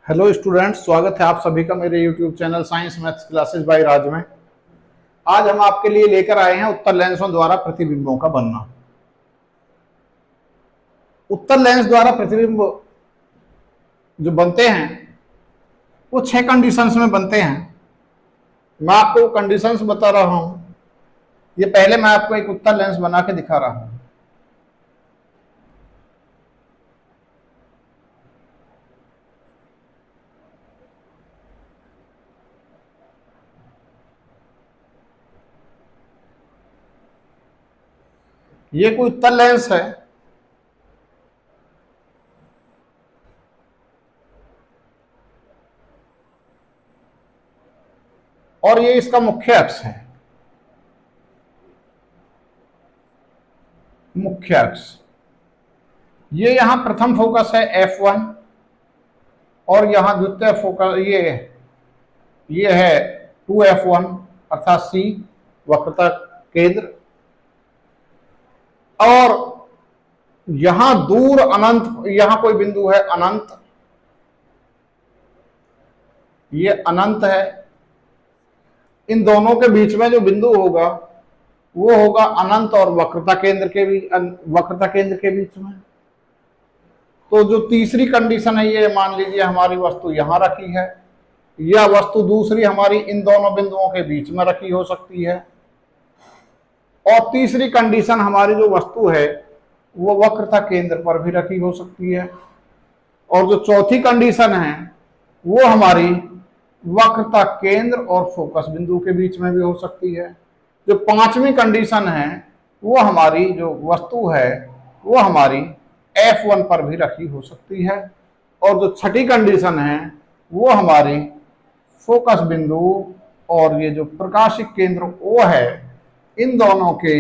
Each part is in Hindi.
हेलो स्टूडेंट्स, स्वागत है आप सभी का मेरे YouTube channel science maths classes by Raj में। आज हम आपके लिए लेकर आए हैं उत्तल लेंसों द्वारा प्रतिबिंबों का बनना। उत्तल लेंस द्वारा प्रतिबिंब जो बनते हैं वो 6 कंडीशंस में बनते हैं। मैं आपको कंडीशंस बता रहा हूं। ये पहले मैं आपको एक उत्तल लेंस बना के दिखा रहा हूं। ये कोई उत्तल लेंस है। और ये इसका मुख्य अक्ष है। मुख्य अक्ष ये यहां प्रथम फोकस है F1 और यहां द्वितीय फोकस ये है 2F1 अर्थात C वक्रता केंद्र। और यहां दूर अनंत, यहां कोई बिंदु है अनंत, ये अनंत है। इन दोनों के बीच में जो बिंदु होगा वो होगा अनंत और वक्रता केंद्र के बीच में। तो जो तीसरी कंडीशन है, ये मान लीजिए हमारी वस्तु यहां रखी है, यह वस्तु दूसरी हमारी इन दोनों बिंदुओं के बीच में रखी हो सकती है। और तीसरी कंडीशन हमारी जो वस्तु है वो वक्रता केंद्र पर भी रखी हो सकती है। और जो चौथी कंडीशन है वो हमारी वक्रता केंद्र और फोकस बिंदु के बीच में भी हो सकती है। जो पांचवी कंडीशन है वो हमारी जो वस्तु है वो हमारी F1 पर भी रखी हो सकती है। और जो छठी कंडीशन है वो हमारी फोकस बिंदु और ये जो प्रकाशिक केंद्र O है, इन दोनों के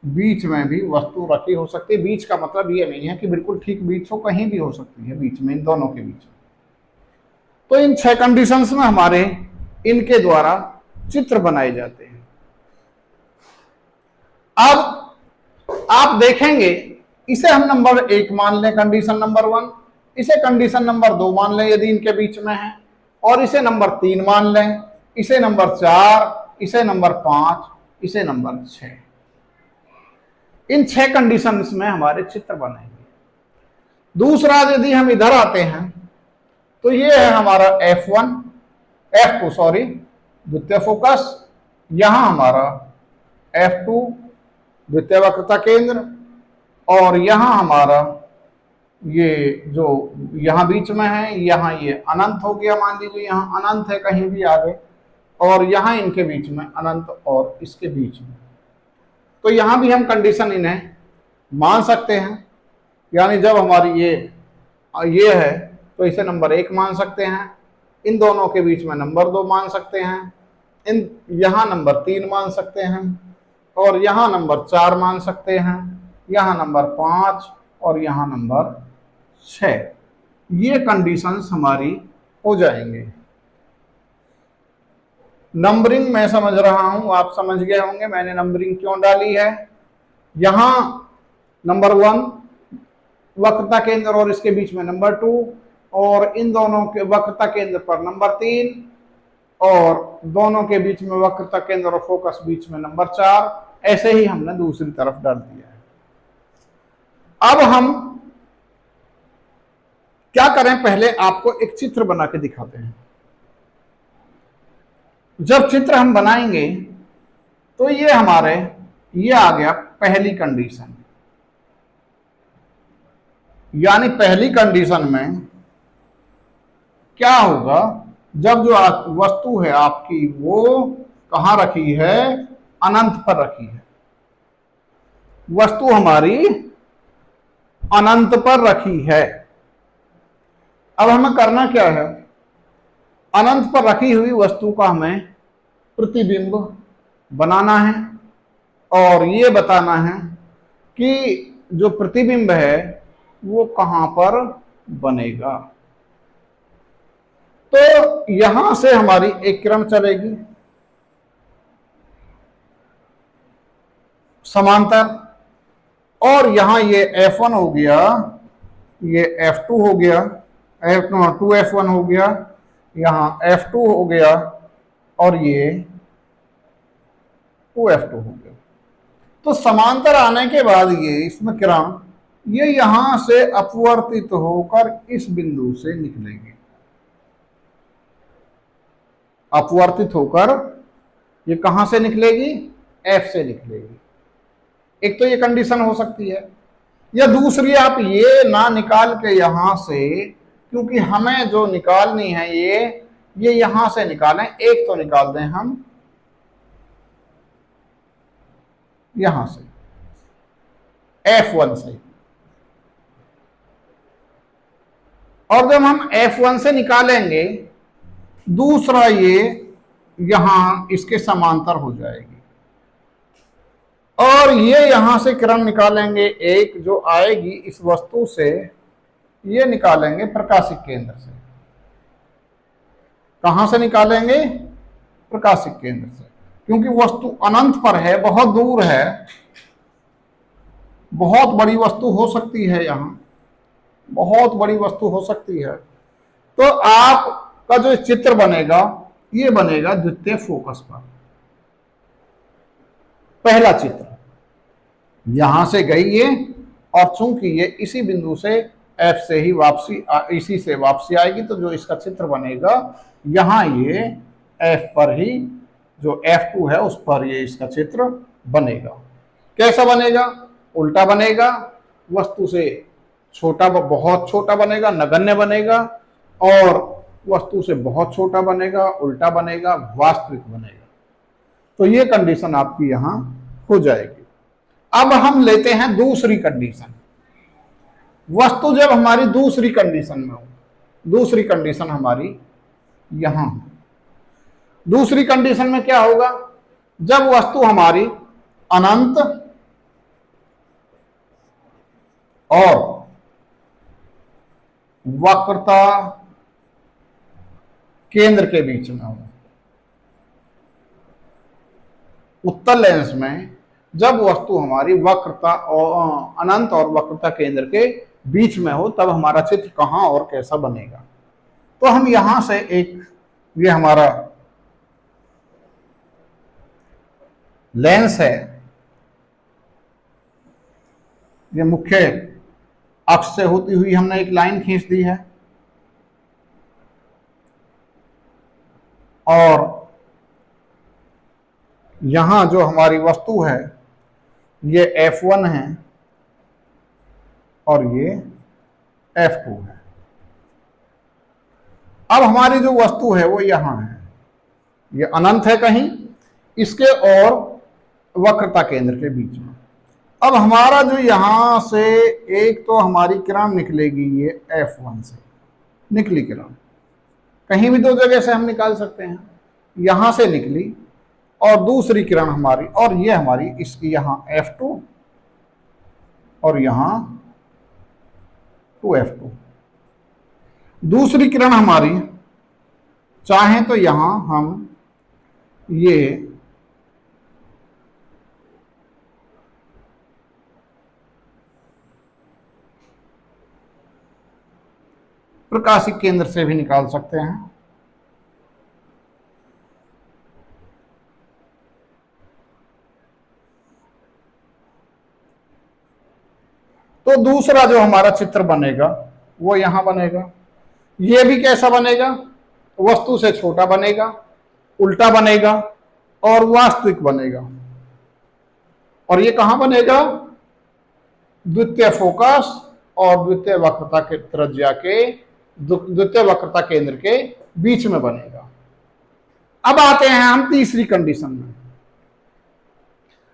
बीच में भी वस्तु रखी हो सकती है। बीच का मतलब ये नहीं है कि बिल्कुल ठीक बीच हो, कहीं भी हो सकती है बीच में, इन दोनों के बीच में। तो इन 6 कंडीशंस में हमारे इनके द्वारा चित्र बनाए जाते हैं। अब आप देखेंगे, इसे हम नंबर 1 मान लें, कंडीशन नंबर 1। इसे कंडीशन नंबर 2 मान लें यदि इनके बीच में है। और इसे नंबर 3 मान लें, इसे नंबर 4, इसे नंबर 5, इसे नंबर 6। इन 6 कंडीशंस में हमारे चित्र बनेंगे। दूसरा, यदि हम इधर आते हैं तो ये है हमारा F2 सॉरी द्वितीय फोकस, यहां हमारा F2 द्वितीय वक्रता केंद्र, और यहां हमारा ये जो यहां बीच में है, यहां ये अनंत हो गया, मान लीजिए यहां अनंत है कहीं भी आगे, और यहां इनके बीच में अनंत और इसके बीच में। तो यहां भी हम कंडीशन इन्हें मान सकते हैं। यानी जब हमारी ये है तो इसे नंबर 1 मान सकते हैं, इन दोनों के बीच में नंबर 2 मान सकते हैं, इन यहां नंबर 3 मान सकते हैं, और यहां नंबर 4 मान सकते हैं, यहां नंबर 5 और यहां नंबर 6। ये कंडीशंस हमारी हो जाएंगे। नंबरिंग मैं समझ रहा हूं, आप समझ गए होंगे मैंने नंबरिंग क्यों डाली है। यहां नंबर 1 वक्रता केंद्र और इसके बीच में नंबर 2, और इन दोनों के वक्रता केंद्र पर नंबर 3, और दोनों के बीच में वक्रता केंद्र और फोकस बीच में नंबर 4। ऐसे ही हमने दूसरी तरफ डाल दिया है। अब हम क्या करें, पहले आपको एक चित्र बना के दिखाते हैं। जब चित्र हम बनाएंगे तो ये आ गया पहली कंडीशन। यानी पहली कंडीशन में क्या होगा, जब जो वस्तु है आपकी वो कहां रखी है, अनंत पर रखी है। वस्तु हमारी अनंत पर रखी है। अब हमें करना क्या है, अनंत पर रखी हुई वस्तु का हमें प्रतिबिंब बनाना है और ये बताना है कि जो प्रतिबिंब है वो कहां पर बनेगा। तो यहां से हमारी एक किरण चलेगी समांतर, और यहां ये F1 हो गया, ये F2 हो गया, 2F1 हो गया, यहाँ F2 हो गया, और ये 2F2 हो गया। तो समांतर आने के बाद ये इसमें किरण ये यहां से अपवर्तित होकर इस बिंदु से निकलेगी, अपवर्तित होकर ये कहां से निकलेगी, F से निकलेगी। एक तो ये कंडीशन हो सकती है, या दूसरी आप ये ना निकाल के यहां से, क्योंकि हमें जो निकालनी है ये यहां से निकालें। एक तो निकाल दें हम यहां से F1 से, और जब हम F1 से निकालेंगे दूसरा ये यहां इसके समांतर हो जाएगी, और ये यहां से किरण निकालेंगे एक जो आएगी इस वस्तु से, ये निकालेंगे प्रकाशिक केंद्र से। कहां से निकालेंगे, प्रकाशिक केंद्र से, क्योंकि वस्तु अनंत पर है, बहुत दूर है, बहुत बड़ी वस्तु हो सकती है, यहां बहुत बड़ी वस्तु हो सकती है। तो आपका जो चित्र बनेगा ये बनेगा द्वितीय फोकस पर। पहला चित्र यहां से गई ये, और चूंकि ये इसी बिंदु से F से ही वापसी, इसी से वापसी आएगी, तो जो इसका चित्र बनेगा यहां ये F पर ही, जो F2 है उस पर ये इसका चित्र बनेगा। कैसा बनेगा, उल्टा बनेगा, वस्तु से छोटा, बहुत छोटा बनेगा, नगण्य बनेगा, और वस्तु से बहुत छोटा बनेगा, उल्टा बनेगा, वास्तविक बनेगा। तो ये कंडीशन आपकी यहां हो जाएगी। अब हम लेते हैं दूसरी कंडीशन। वस्तु जब हमारी दूसरी कंडीशन में हो, दूसरी कंडीशन हमारी यहां, दूसरी कंडीशन में क्या होगा, जब वस्तु हमारी अनंत और वक्रता केंद्र के बीच में हो। उत्तल लेंस में जब वस्तु हमारी वक्रता और अनंत और वक्रता केंद्र के बीच में हो, तब हमारा चित्र कहां और कैसा बनेगा। तो हम यहां से एक, ये हमारा लेंस है, ये मुख्य अक्ष से होती हुई हमने एक लाइन खींच दी है, और यहां जो हमारी वस्तु है ये F1 है और ये F2 है। अब हमारी जो वस्तु है वो यहां है, ये अनंत है कहीं इसके और वक्रता केंद्र के बीच में। अब हमारा जो यहां से एक तो हमारी किरण निकलेगी ये F1 से निकली किरण, कहीं भी दो जगह से हम निकाल सकते हैं, यहां से निकली, और दूसरी किरण हमारी, और ये हमारी इसकी यहां F2 और यहां 2F2। दूसरी किरण हमारी चाहें तो यहां हम ये प्रकाशिक केंद्र से भी निकाल सकते हैं। तो दूसरा जो हमारा चित्र बनेगा वो यहां बनेगा। ये भी कैसा बनेगा, वस्तु से छोटा बनेगा, उल्टा बनेगा, और वास्तविक बनेगा। और ये कहां बनेगा, द्वितीय फोकस और द्वितीय वक्रता के त्रिज्या के, द्वितीय वक्रता केंद्र के बीच में बनेगा। अब आते हैं हम तीसरी कंडीशन में।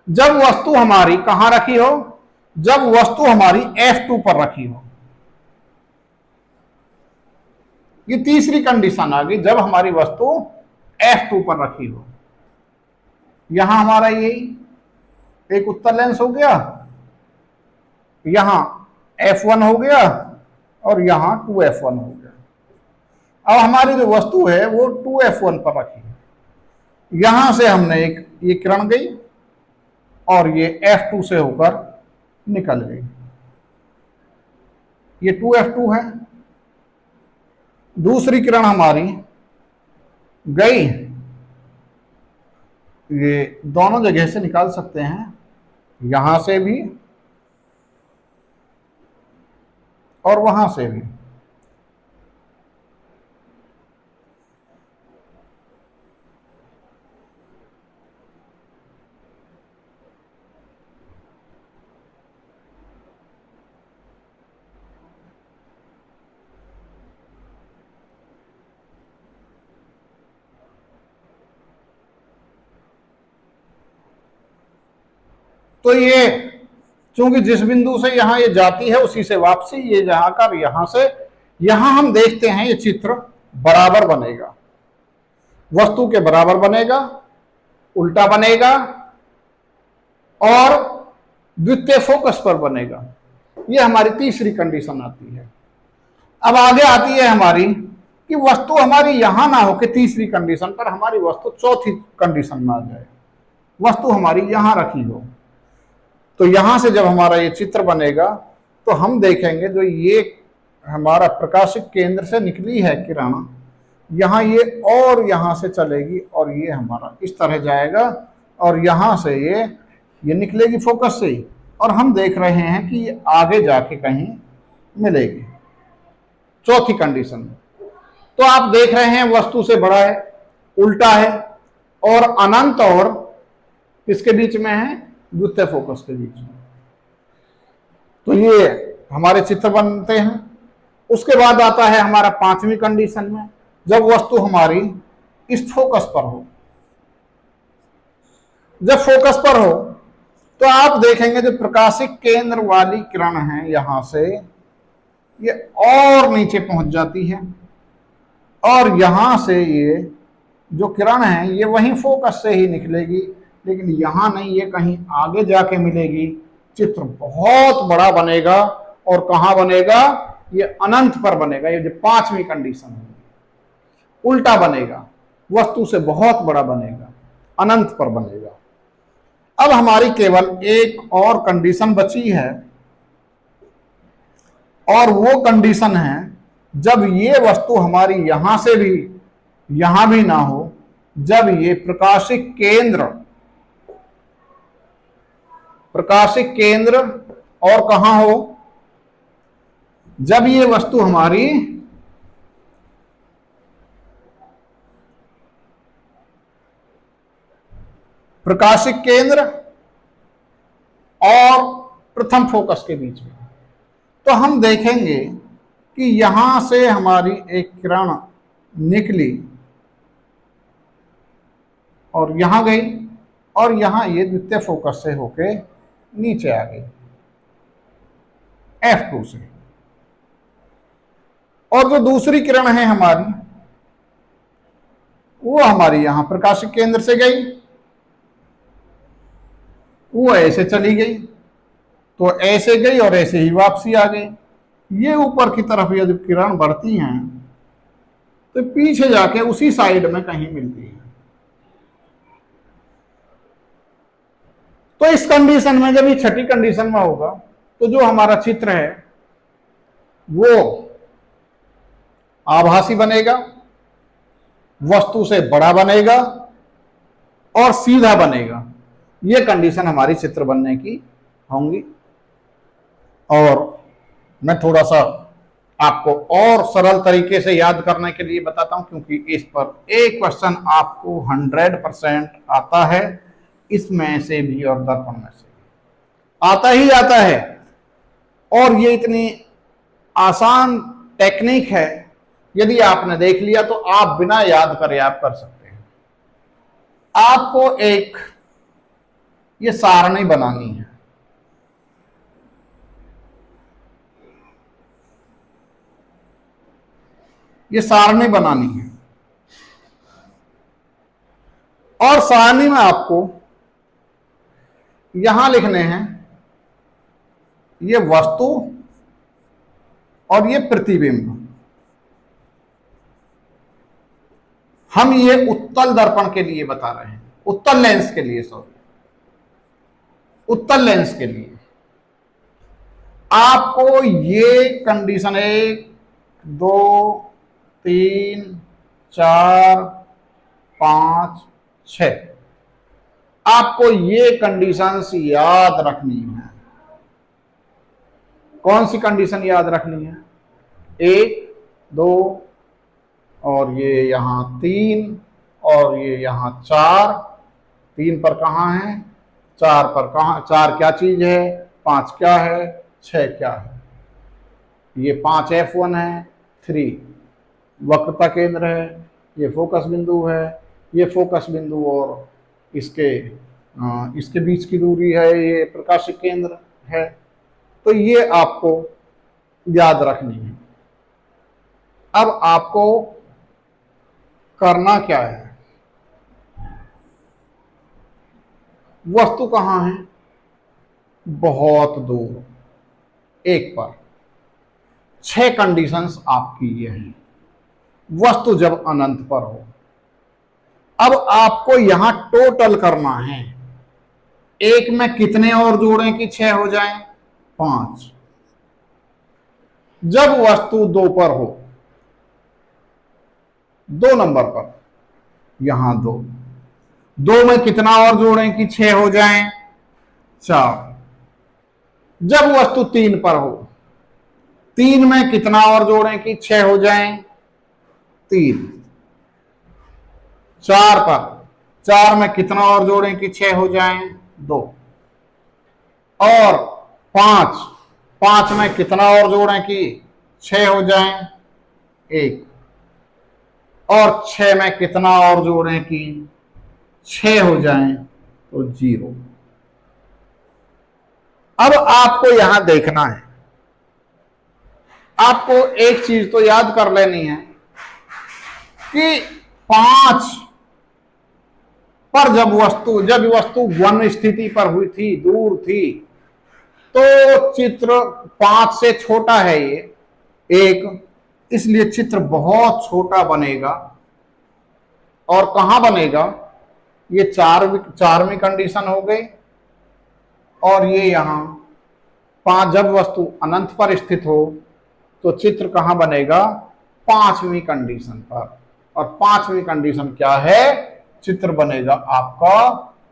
जब वस्तु हमारी कहां रखी हो, जब वस्तु हमारी F2 पर रखी हो, ये तीसरी कंडीशन आ गई, जब हमारी वस्तु F2 पर रखी हो। यहां हमारा यही एक उत्तल लेंस हो गया, यहां F1 हो गया, और यहां 2F1 हो गया। अब हमारी जो वस्तु है वो 2F1 पर रखी है, यहां से हमने एक ये किरण गई और ये F2 से होकर निकल गई, ये 2F2 है, दूसरी किरण हमारी गई, ये दोनों जगह से निकाल सकते हैं, यहां से भी और वहां से भी। तो ये चूंकि जिस बिंदु से यहां ये जाती है उसी से वापसी, ये जाकर यहां से यहां हम देखते हैं ये चित्र बराबर बनेगा, वस्तु के बराबर बनेगा, उल्टा बनेगा और द्वितीय फोकस पर बनेगा। ये हमारी तीसरी कंडीशन आती है। अब आगे आती है हमारी कि वस्तु हमारी यहां ना हो कि तीसरी कंडीशन पर, हमारी वस्तु चौथी कंडीशन में आ जाए, वस्तु हमारी यहां रखी हो। तो यहां से जब हमारा ये चित्र बनेगा तो हम देखेंगे जो ये हमारा प्रकाशिक केंद्र से निकली है किरण, यहां ये और यहां से चलेगी और ये हमारा इस तरह जाएगा और यहां से ये निकलेगी फोकस से ही, और हम देख रहे हैं कि ये आगे जाके कहीं मिलेगी चौथी कंडीशन में। तो आप देख रहे हैं वस्तु से बड़ा है, उल्टा है और अनंत और किसके बीच में है, द्वितीय फोकस के बीच में। तो ये हमारे चित्र बनते हैं। उसके बाद आता है हमारा पांचवी कंडीशन में, जब वस्तु हमारी इस फोकस पर हो। जब फोकस पर हो तो आप देखेंगे जो प्रकाशिक केंद्र वाली किरण है यहां से ये और नीचे पहुंच जाती है और यहां से ये जो किरण है ये वहीं फोकस से ही निकलेगी, लेकिन यहां नहीं, ये कहीं आगे जाके मिलेगी। चित्र बहुत बड़ा बनेगा और कहां बनेगा, ये अनंत पर बनेगा। ये जो पांचवी कंडीशन है उल्टा बनेगा, वस्तु से बहुत बड़ा बनेगा, अनंत पर बनेगा। अब हमारी केवल एक और कंडीशन बची है और वो कंडीशन है जब ये वस्तु हमारी यहां से भी यहां भी ना हो, जब ये प्रकाशिक केंद्र और कहां हो, जब ये वस्तु हमारी प्रकाशिक केंद्र और प्रथम फोकस के बीच में। तो हम देखेंगे कि यहां से हमारी एक किरण निकली और यहां गई और यहां ये द्वितीय फोकस से होके नीचे आ गई F2 से। और जो दूसरी किरण है हमारी वो हमारी यहां प्रकाशिक केंद्र से गई, वो ऐसे चली गई, तो ऐसे गई और ऐसे ही वापसी आ गई। ये ऊपर की तरफ यदि किरण बढ़ती हैं तो पीछे जाके उसी साइड में कहीं मिलती है। तो इस कंडीशन में जब ये छठी कंडीशन में होगा तो जो हमारा चित्र है वो आभासी बनेगा, वस्तु से बड़ा बनेगा और सीधा बनेगा। ये कंडीशन हमारी चित्र बनने की होंगी। और मैं थोड़ा सा आपको और सरल तरीके से याद करने के लिए बताता हूं, क्योंकि इस पर एक क्वेश्चन आपको 100% आता है, इसमें से भी और दर्पण में से भी आता ही आता है। और ये इतनी आसान टेक्निक है, यदि आपने देख लिया तो आप बिना याद करे आप कर सकते हैं। आपको एक ये सारणी बनानी है। ये सारणी बनानी है और सारणी में आपको यहां लिखने हैं ये वस्तु और ये प्रतिबिंब। हम ये उत्तल दर्पण के लिए बता रहे हैं, उत्तल लेंस के लिए, सॉरी, उत्तल लेंस के लिए आपको ये कंडीशन 1, 2, 3 4 5 6। आपको ये कंडीशंस याद रखनी है। कौन सी कंडीशन याद रखनी है? 1 2 और ये यहां 3 और ये यहां 4। 3 पर कहां है, 4 पर कहां, 4 क्या चीज है, 5 क्या है, 6 क्या है। ये 5 F1 है, 3 वक्रता केंद्र है, ये फोकस बिंदु है, ये फोकस बिंदु और इसके बीच की दूरी है, ये प्रकाशिक केंद्र है। तो ये आपको याद रखनी है। अब आपको करना क्या है? वस्तु कहां है? बहुत दूर, 1 पर। 6 कंडीशंस आपकी ये हैं। वस्तु जब अनंत पर हो। अब आपको यहां टोटल करना है। 1 में कितने और जोड़ें कि 6 हो जाएं? 5। जब वस्तु 2 पर हो, 2 नंबर पर, यहां 2 में कितना और जोड़ें कि 6 हो जाएं? 4। जब वस्तु 3 पर हो, 3 में कितना और जोड़ें कि 6 हो जाएं? 3। 4 पर, 4 में कितना और जोड़ें कि 6 हो जाएं? 2। और 5 में कितना और जोड़ें कि 6 हो जाएं? 1। और 6 में कितना और जोड़ें कि 6 हो जाएं? तो 0। अब आपको यहां देखना है, आपको एक चीज तो याद कर लेनी है कि 5 पर जब वस्तु 1 स्थिति पर हुई थी, दूर थी, तो चित्र 5 से छोटा है ये 1, इसलिए चित्र बहुत छोटा बनेगा। और कहां बनेगा? ये 4वीं कंडीशन हो गई। और ये यहां 5, जब वस्तु अनंत पर स्थित हो तो चित्र कहां बनेगा? 5वीं कंडीशन पर। और 5वीं कंडीशन क्या है? चित्र बनेगा आपका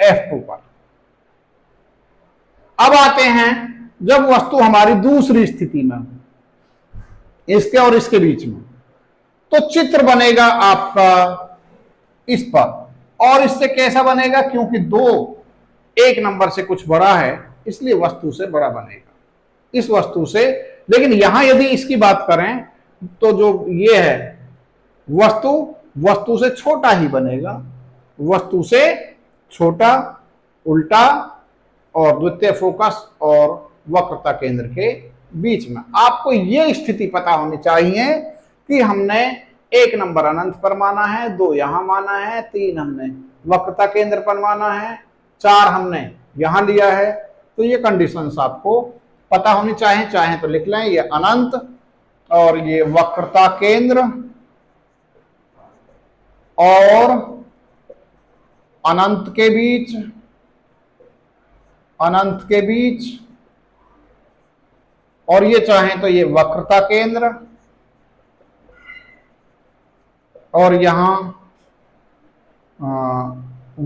F2 पर। अब आते हैं जब वस्तु हमारी दूसरी स्थिति में, इसके और इसके बीच में, तो चित्र बनेगा आपका इस पर। और इससे कैसा बनेगा? क्योंकि 2 1 नंबर से कुछ बड़ा है, इसलिए वस्तु से बड़ा बनेगा, इस वस्तु से। लेकिन यहां यदि इसकी बात करें तो जो ये है, वस्तु से छोटा ही बनेगा, वस्तु से छोटा, उल्टा, और द्वितीय फोकस और वक्रता केंद्र के बीच में। आपको ये स्थिति पता होनी चाहिए कि हमने 1 नंबर अनंत पर माना है, 2 यहां माना है, 3 हमने वक्रता केंद्र पर माना है, 4 हमने यहां लिया है। तो ये कंडीशंस आपको पता होनी चाहिए। चाहे तो लिख लें, ये अनंत और ये वक्रता केंद्र और अनंत के बीच, और ये चाहें तो ये वक्रता केंद्र और यहां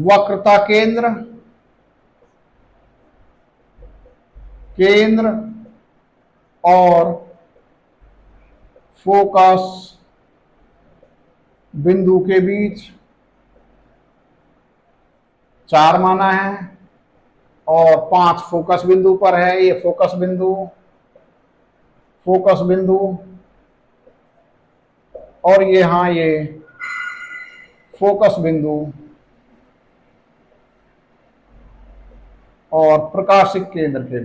वक्रता केंद्र और फोकस बिंदु के बीच 4 माना है। और 5 फोकस बिंदु पर है, ये फोकस बिंदु और ये फोकस बिंदु और प्रकाशिक केंद्र के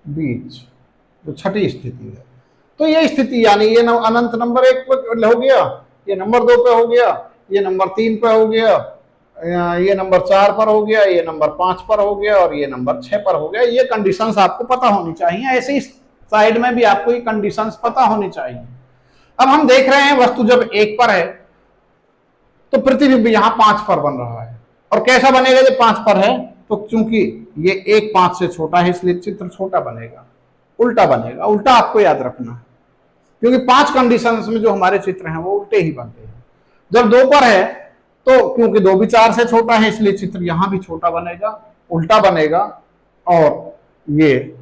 बीच, जो छठी स्थिति है। तो ये स्थिति यानी ये अनंत नंबर 1 पे हो गया, ये नंबर 2 पे हो गया, ये नंबर 3 पे हो गया, ये नंबर 4 पर हो गया, ये नंबर 5 पर हो गया और ये नंबर 6 पर हो गया। ये कंडीशंस आपको पता होनी चाहिए। ऐसे ही साइड में भी आपको ये कंडीशंस पता होनी चाहिए। अब हम देख रहे हैं वस्तु जब 1 पर है तो प्रतिबिंब यहां 5 पर बन रहा है। और कैसा बनेगा जब 5 पर है? तो चूंकि ये 1 5 से छोटा है इसलिए चित्र छोटा बनेगा। उल्टा बनेगा। उल्टा आपको याद रखना है, क्योंकि 5 कंडीशंस में जो हमारे चित्र हैं वो उल्टे ही बनते हैं। जब 2 पर है तो क्योंकि 2 भी 4 से छोटा है, इसलिए चित्र यहां भी छोटा बनेगा, उल्टा बनेगा, और ये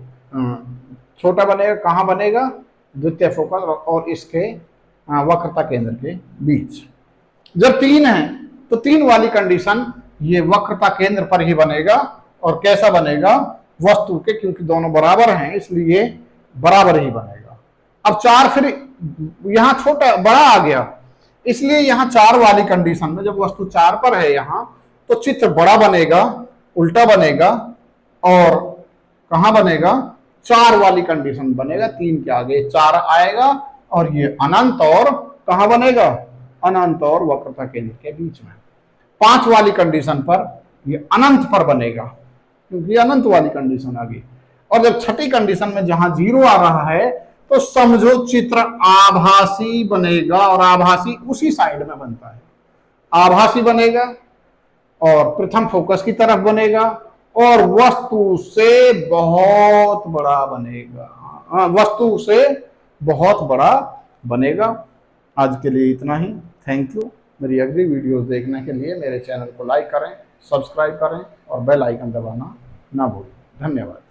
छोटा बनेगा। कहां बनेगा? द्वितीय फोकस और इसके वक्रता केंद्र के बीच। जब 3 है तो 3 वाली कंडीशन ये वक्रता केंद्र पर ही बनेगा। और कैसा बनेगा? वस्तु के, क्योंकि दोनों बराबर हैं इसलिए बराबर ही बनेगा। अब 4 फिर यहां छोटा बड़ा आ गया, इसलिए यहां 4 वाली कंडीशन में जब वस्तु 4 पर है यहां, तो चित्र बड़ा बनेगा, उल्टा बनेगा, और कहां बनेगा? 4 वाली कंडीशन बनेगा। 3 के आगे 4 आएगा और ये अनंत, और कहां बनेगा? अनंत और वक्रता केंद्र के बीच में। 5 वाली कंडीशन पर ये अनंत पर बनेगा, क्योंकि अनंत वाली कंडीशन आ गई। और जब छठी कंडीशन में जहां 0 आ रहा है तो समझो चित्र आभासी बनेगा, और आभासी उसी साइड में बनता है। आभासी बनेगा और प्रथम फोकस की तरफ बनेगा, और वस्तु से बहुत बड़ा बनेगा। वस्तु से बहुत बड़ा बनेगा। आज के लिए इतना ही। Thank you. मेरी अगली वीडियोस देखने के लिए मेरे चैनल को लाइक करें, सब्सक्राइब करें और बेल आइकन दबाना ना भूलें। धन्यवाद।